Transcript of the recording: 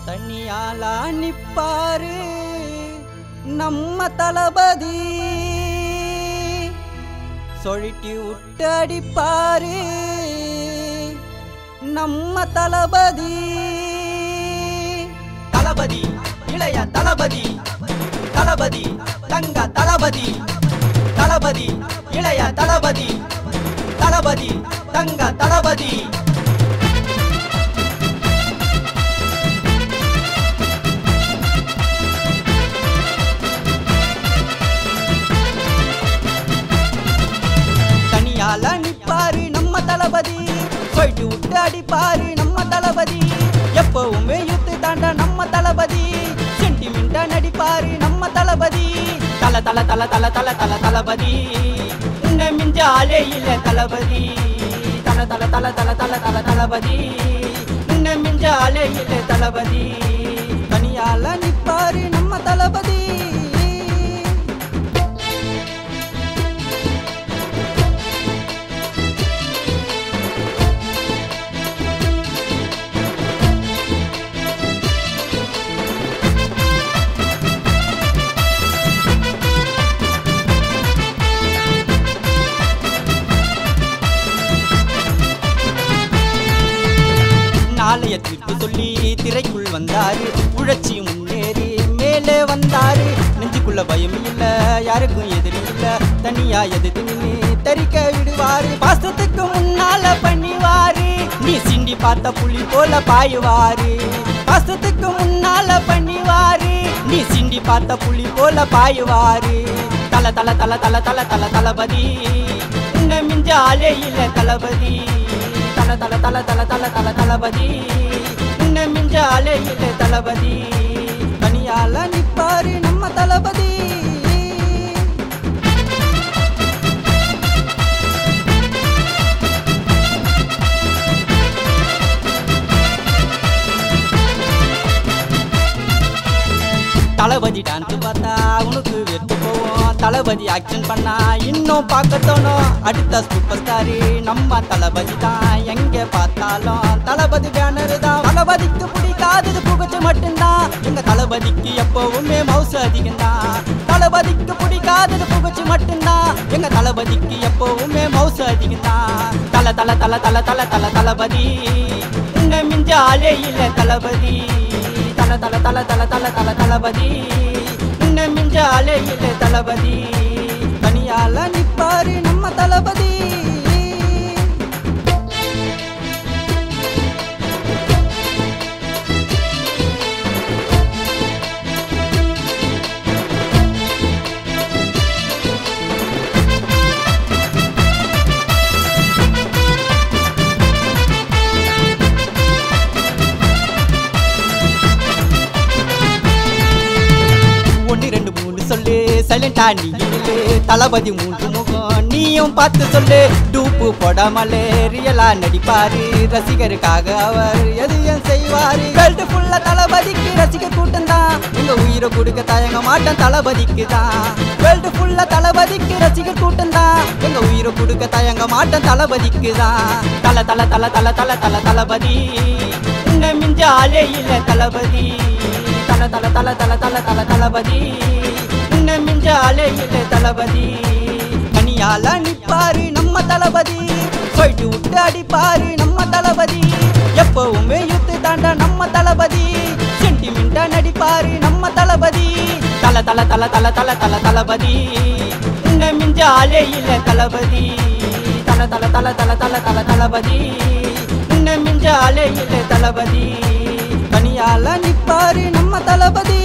தனியாலா நிப்பாரு நம்ம தளபதி சொல்லிட்டு விட்டு அடிப்பாரு நம்ம தளபதி தளபதி இளைய தளபதி தளபதி தங்க தளபதி தளபதி இளைய தளபதி தளபதி தங்க தளபதி தனியால நிப்பாரு நம்ம தளபதி போயிட்டு விட்டு அடிப்பாரு நம்ம தளபதி எப்பவுமே யுத்து தாண்ட நம்ம தளபதி சென்டிமெண்டா நடிப்பாரு நம்ம தளபதி தல தல தல தல தல தல தளபதி உன்னை மிஞ்ச ஆளே இல்ல தளபதி தல தல தல தல தல தல தளபதி உன்னை மிஞ்ச ஆளே இல்ல தளபதி தனியால நிப்பாரு நம்ம தளபதி நாளைய தீர்ப்பு சொல்லி திரைக்குள் வந்தாரு உழைச்சி முன்னேறி மேலே வந்தாரு நெஞ்சுக்குள்ள பயம் இல்ல யாருக்கும் எதிரி இல்ல தனியா எதிர்த்து நின்று தரிக்க விடுவாரு பாசத்துக்கு முன்னால பண்ணிவாரு நீ சிண்டி பார்த்த புலி போல பாயுவாரு பாசத்துக்கு முன்னால பண்ணிவாரு நீ சிண்டி பார்த்த புலி போல பாயுவாரு தல தல தல தல தல தல தளபதி உன்னை மிஞ்ச ஆளே இல்ல தளபதி தல தல தல தல தல தல தளபதி உன்னை மிஞ்ச ஆளே இல்ல தளபதி தனியால நிப்பாரு நம்ம தளபதி தளபதி டான்ஸ் பார்த்தா உனக்கு வெட்டு போவோம் தளபதி ஆக்ஷன் பண்ணா இன்னும் பார்க்க தோணும் அடுத்த சூப்பர் ஸ்டாரு நம்ம தளபதி தான் எங்க பார்த்தாலும் தளபதி பேனர் தான் தளபதிக்கு பிடிக்காதது புகச்சு மட்டும்தான் எங்க தளபதிக்கு எப்பவுமே மவுசு அதிகம் தான் தளபதிக்கு பிடிக்காதது புகச்சு மட்டும்தான் எங்க தளபதிக்கு எப்பவுமே மவுசு அதிகம் தான் தல தல தல தல தல தல தளபதி உன்னை மிஞ்ச ஆளே இல்ல தளபதி தல தல தல தல தல தல தளபதி உன்னை மிஞ்ச ஆளே இல்ல தளபதி தனியால நிப்பாரு நம்ம தளபதி சொல்லு சைலண்டா நீ தளபதி மூன்று முகம் நீயும் பார்த்து சொல்லு டூப்பு போடாமலே ரியலா நடிப்பாரு ரசிகருக்காக அவர் எதையும் செய்வாரு வேர்ல்டு ஃபுல்லா தளபதிக்கு ரசிகர் கூட்டம் தான் எங்க உயிரை கொடுக்க தயங்க மாட்டேன் தளபதிக்கு தான் வேர்ல்டு ஃபுல்லா தளபதிக்கு ரசிகர் கூட்டம் தான் எங்க உயிரை கொடுக்க தயங்க மாட்டேன் தளபதிக்கு தான் தல தல தல தல தல தல தளபதி உன்னை மிஞ்ச ஆளே இல்ல தளபதி தல தல தல தல தல தல தளபதி உன்னை மிஞ்ச ஆளே இல்ல தளபதி தனியால நிப்பாரு நம்ம தளபதி போயிட்டு விட்டு அடிப்பாரு நம்ம தளபதி எப்பவுமே யுத்து தாண்ட நம்ம தளபதி சென்டிமெண்டா நடிப்பாரு நம்ம தளபதி தல தல தல தல தல தல தளபதி உன்னை மிஞ்ச ஆளே இல்ல தளபதி தல தல தல தல தல தல தளபதி உன்னை மிஞ்ச ஆளே இல்ல தளபதி தனியால நிப்பாரு நம்ம தளபதி